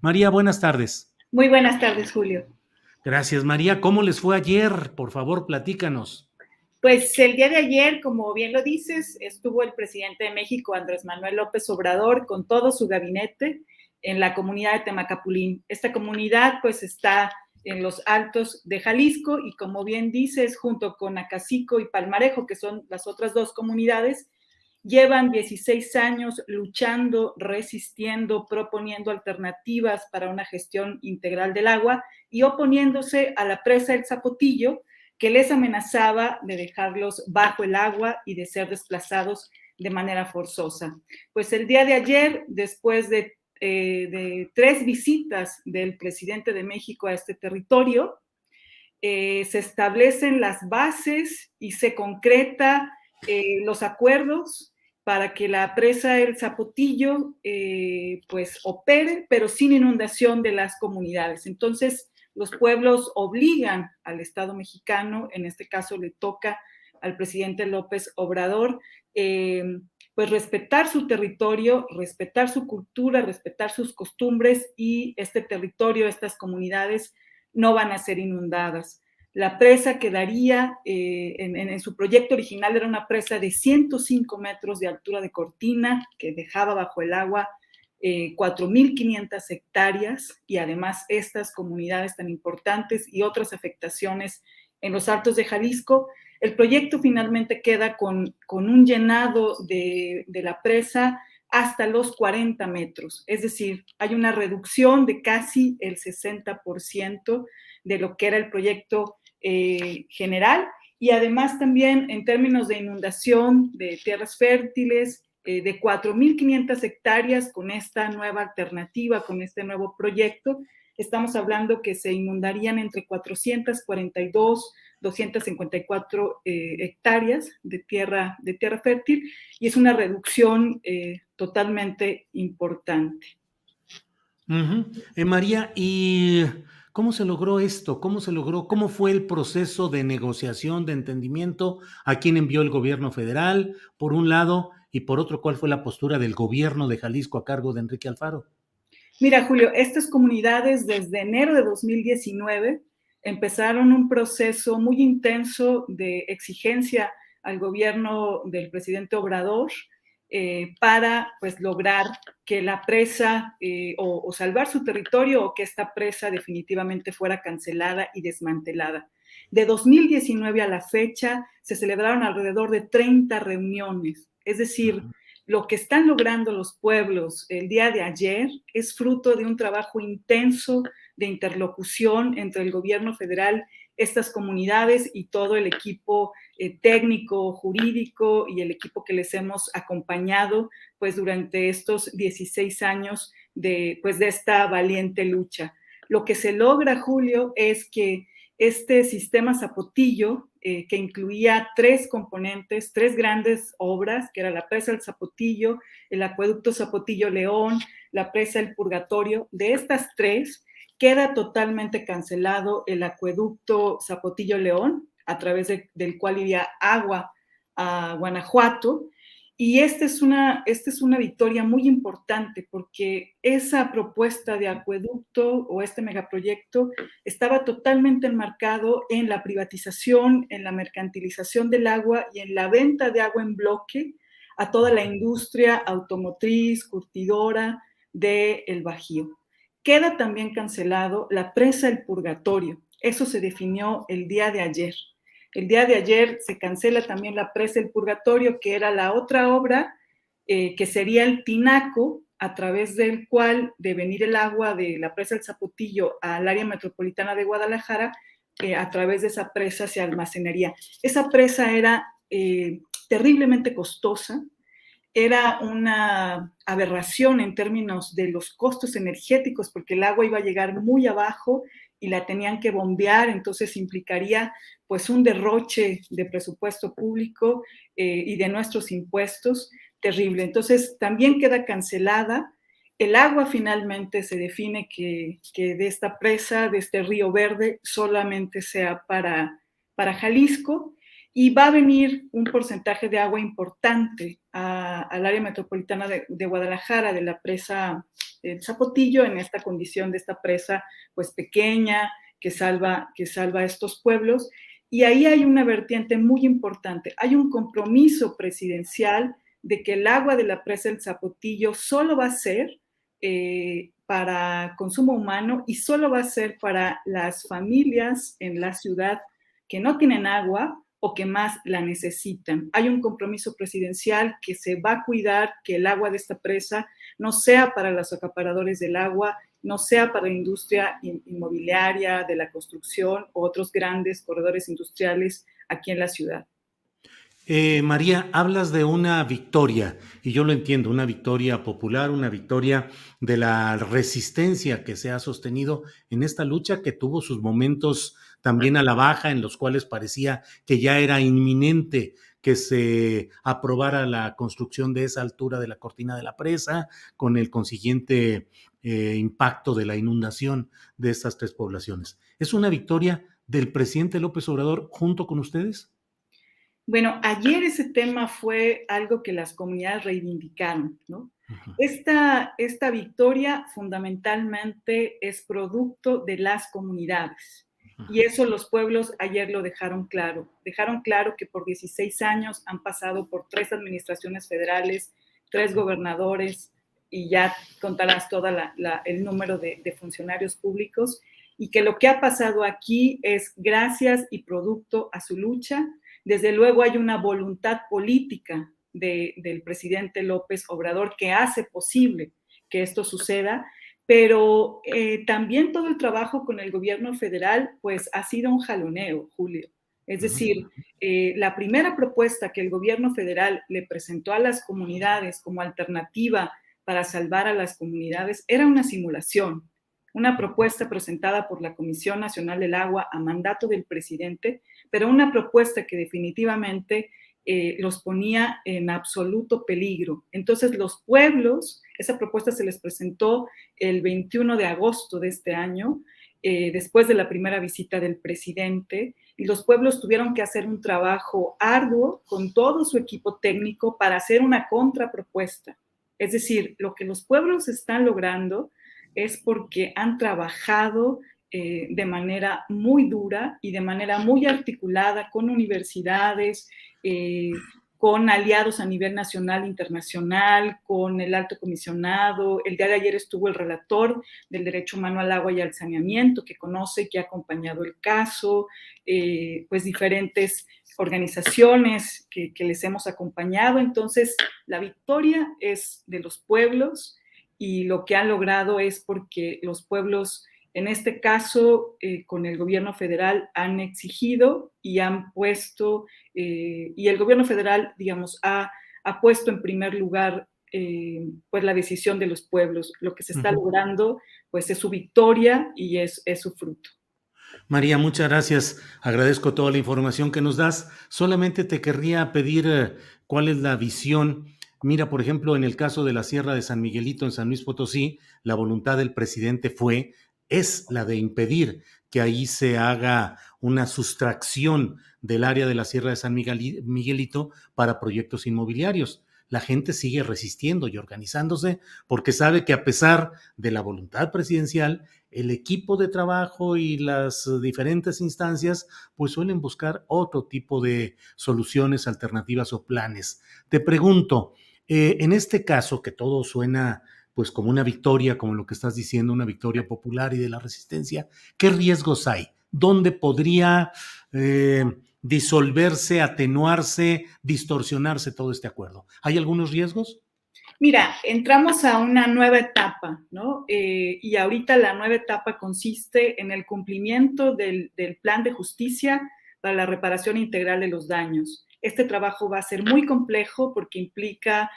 María, buenas tardes. Muy buenas tardes, Julio. Gracias, María. ¿Cómo les fue ayer? Por favor, platícanos. Pues el día de ayer, como bien lo dices, estuvo el presidente de México, Andrés Manuel López Obrador, con todo su gabinete en la comunidad de Temacapulín. Esta comunidad pues está en los Altos de Jalisco y, como bien dices, junto con Acacico y Palmarejo, que son las otras dos comunidades, llevan 16 años luchando, resistiendo, proponiendo alternativas para una gestión integral del agua y oponiéndose a la presa del Zapotillo, que les amenazaba de dejarlos bajo el agua y de ser desplazados de manera forzosa. Pues el día de ayer, después de 3 visitas del presidente de México a este territorio, se establecen las bases y se concreta los acuerdos para que la presa El Zapotillo pues opere, pero sin inundación de las comunidades. Entonces, los pueblos obligan al Estado mexicano, en este caso le toca al presidente López Obrador, pues respetar su territorio, respetar su cultura, respetar sus costumbres, y este territorio, estas comunidades no van a ser inundadas. La presa quedaría, en su proyecto original era una presa de 105 metros de altura de cortina que dejaba bajo el agua 4.500 hectáreas, y además estas comunidades tan importantes y otras afectaciones en los Altos de Jalisco. El proyecto finalmente queda con un llenado de la presa hasta los 40 metros, es decir, hay una reducción de casi el 60% de lo que era el proyecto general, y además también en términos de inundación de tierras fértiles, de 4.500 hectáreas con esta nueva alternativa, con este nuevo proyecto, estamos hablando que se inundarían entre 442, 254 hectáreas de tierra fértil, y es una reducción totalmente importante. María, ¿y cómo se logró esto? ¿Cómo se logró? ¿Cómo fue el proceso de negociación, de entendimiento? ¿A quién envió el gobierno federal, por un lado? Y por otro, ¿cuál fue la postura del gobierno de Jalisco a cargo de Enrique Alfaro? Mira, Julio, estas comunidades desde enero de 2019 empezaron un proceso muy intenso de exigencia al gobierno del presidente Obrador para pues lograr que la presa o salvar su territorio, o que esta presa definitivamente fuera cancelada y desmantelada. De 2019 a la fecha se celebraron alrededor de 30 reuniones, es decir, lo que están logrando los pueblos el día de ayer es fruto de un trabajo intenso de interlocución entre el gobierno federal, estas comunidades y todo el equipo técnico, jurídico, y el equipo que les hemos acompañado pues durante estos 16 años de esta valiente lucha. Lo que se logra, Julio, es que este sistema Zapotillo, que incluía 3 componentes, 3 grandes obras, que era la presa del Zapotillo, el acueducto Zapotillo-León, la presa del Purgatorio. De estas 3, queda totalmente cancelado el acueducto Zapotillo-León, a través del cual iría agua a Guanajuato. Y esta es una victoria muy importante, porque esa propuesta de acueducto o este megaproyecto estaba totalmente enmarcado en la privatización, en la mercantilización del agua y en la venta de agua en bloque a toda la industria automotriz, curtidora del Bajío. Queda también cancelado la presa del Purgatorio. Eso se definió el día de ayer. El día de ayer se cancela también la presa del Purgatorio, que era la otra obra, que sería el tinaco, a través del cual, de venir el agua de la presa del Zapotillo al área metropolitana de Guadalajara, a través de esa presa se almacenaría. Esa presa era terriblemente costosa, era una aberración en términos de los costos energéticos, porque el agua iba a llegar muy abajo y la tenían que bombear, entonces implicaría pues un derroche de presupuesto público y de nuestros impuestos terrible. Entonces también queda cancelada. El agua finalmente se define que de esta presa, de este río verde, solamente sea para Jalisco, y va a venir un porcentaje de agua importante al área metropolitana de Guadalajara, de la presa el Zapotillo en esta condición de esta presa pues pequeña que salva a estos pueblos. Y ahí hay una vertiente muy importante. Hay un compromiso presidencial de que el agua de la presa del Zapotillo solo va a ser para consumo humano y solo va a ser para las familias en la ciudad que no tienen agua o que más la necesitan. Hay un compromiso presidencial que se va a cuidar que el agua de esta presa no sea para los acaparadores del agua, no sea para la industria inmobiliaria, de la construcción o otros grandes corredores industriales aquí en la ciudad. María, hablas de una victoria, y yo lo entiendo, una victoria popular, una victoria de la resistencia que se ha sostenido en esta lucha que tuvo sus momentos también a la baja, en los cuales parecía que ya era inminente que se aprobara la construcción de esa altura de la cortina de la presa, con el consiguiente impacto de la inundación de estas tres poblaciones. ¿Es una victoria del presidente López Obrador junto con ustedes? Bueno, ayer ese tema fue algo que las comunidades reivindicaron, ¿no? Ujú. Esta victoria fundamentalmente es producto de las comunidades. Y eso los pueblos ayer lo dejaron claro. Dejaron claro que por 16 años han pasado por 3 administraciones federales, 3 gobernadores, y ya contarás todo el número de funcionarios públicos, y que lo que ha pasado aquí es gracias y producto a su lucha. Desde luego hay una voluntad política del presidente López Obrador que hace posible que esto suceda, pero también todo el trabajo con el gobierno federal pues ha sido un jaloneo, Julio. Es decir, la primera propuesta que el gobierno federal le presentó a las comunidades como alternativa para salvar a las comunidades era una simulación, una propuesta presentada por la Comisión Nacional del Agua a mandato del presidente, pero una propuesta que definitivamente los ponía en absoluto peligro. Entonces los pueblos, esa propuesta se les presentó el 21 de agosto de este año, después de la primera visita del presidente, y los pueblos tuvieron que hacer un trabajo arduo con todo su equipo técnico para hacer una contrapropuesta. Es decir, lo que los pueblos están logrando es porque han trabajado de manera muy dura y de manera muy articulada con universidades, con aliados a nivel nacional e internacional, con el alto comisionado. El día de ayer estuvo el relator del derecho humano al agua y al saneamiento, que conoce y que ha acompañado el caso, pues diferentes organizaciones que les hemos acompañado. Entonces, la victoria es de los pueblos y lo que han logrado es porque los pueblos, en este caso, con el gobierno federal, han exigido y han puesto, y el gobierno federal, digamos, ha puesto en primer lugar pues la decisión de los pueblos. Lo que se está logrando, pues es su victoria y es su fruto. María, muchas gracias. Agradezco toda la información que nos das. Solamente te querría pedir cuál es la visión. Mira, por ejemplo, en el caso de la Sierra de San Miguelito en San Luis Potosí, la voluntad del presidente es la de impedir que ahí se haga una sustracción del área de la Sierra de San Miguelito para proyectos inmobiliarios. La gente sigue resistiendo y organizándose porque sabe que a pesar de la voluntad presidencial, el equipo de trabajo y las diferentes instancias pues suelen buscar otro tipo de soluciones, alternativas o planes. Te pregunto, en este caso que todo suena pues como una victoria, como lo que estás diciendo, una victoria popular y de la resistencia, ¿qué riesgos hay? ¿Dónde podría disolverse, atenuarse, distorsionarse todo este acuerdo? ¿Hay algunos riesgos? Mira, entramos a una nueva etapa, ¿no? Y ahorita la nueva etapa consiste en el cumplimiento del plan de justicia para la reparación integral de los daños. Este trabajo va a ser muy complejo porque implica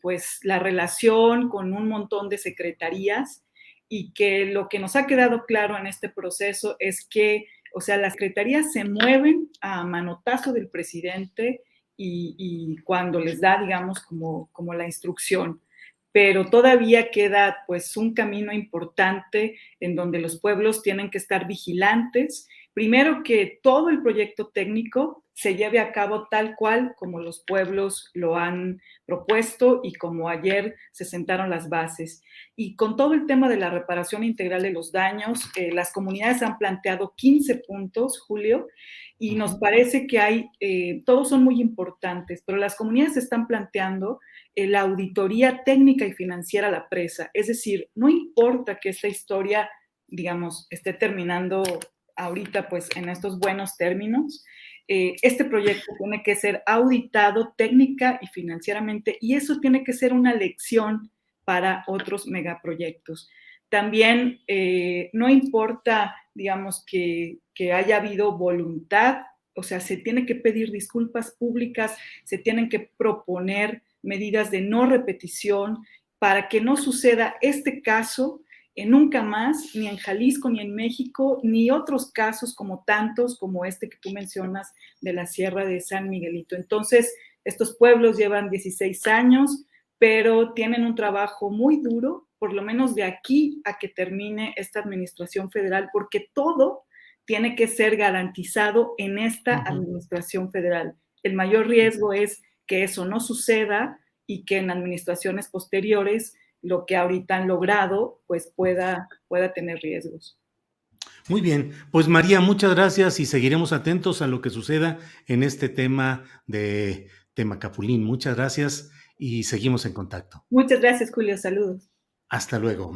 pues la relación con un montón de secretarías y que lo que nos ha quedado claro en este proceso es que, o sea, las secretarías se mueven a manotazo del presidente y cuando les da, digamos, como la instrucción. Pero todavía queda pues un camino importante en donde los pueblos tienen que estar vigilantes. Primero que todo el proyecto técnico se lleve a cabo tal cual como los pueblos lo han propuesto y como ayer se sentaron las bases. Y con todo el tema de la reparación integral de los daños, las comunidades han planteado 15 puntos, Julio, y nos parece que todos son muy importantes, pero las comunidades están planteando la auditoría técnica y financiera a la presa. Es decir, no importa que esta historia, digamos, esté terminando ahorita pues en estos buenos términos, este proyecto tiene que ser auditado técnica y financieramente y eso tiene que ser una lección para otros megaproyectos. También no importa, digamos, que haya habido voluntad, o sea, se tiene que pedir disculpas públicas, se tienen que proponer medidas de no repetición para que no suceda este caso nunca más, ni en Jalisco, ni en México, ni otros casos como tantos como este que tú mencionas de la Sierra de San Miguelito. Entonces, estos pueblos llevan 16 años, pero tienen un trabajo muy duro, por lo menos de aquí a que termine esta administración federal, porque todo tiene que ser garantizado en esta administración federal. El mayor riesgo es que eso no suceda y que en administraciones posteriores lo que ahorita han logrado pues pueda tener riesgos. Muy bien, pues María, muchas gracias y seguiremos atentos a lo que suceda en este tema de Temacapulín. Muchas gracias y seguimos en contacto. Muchas gracias, Julio. Saludos. Hasta luego.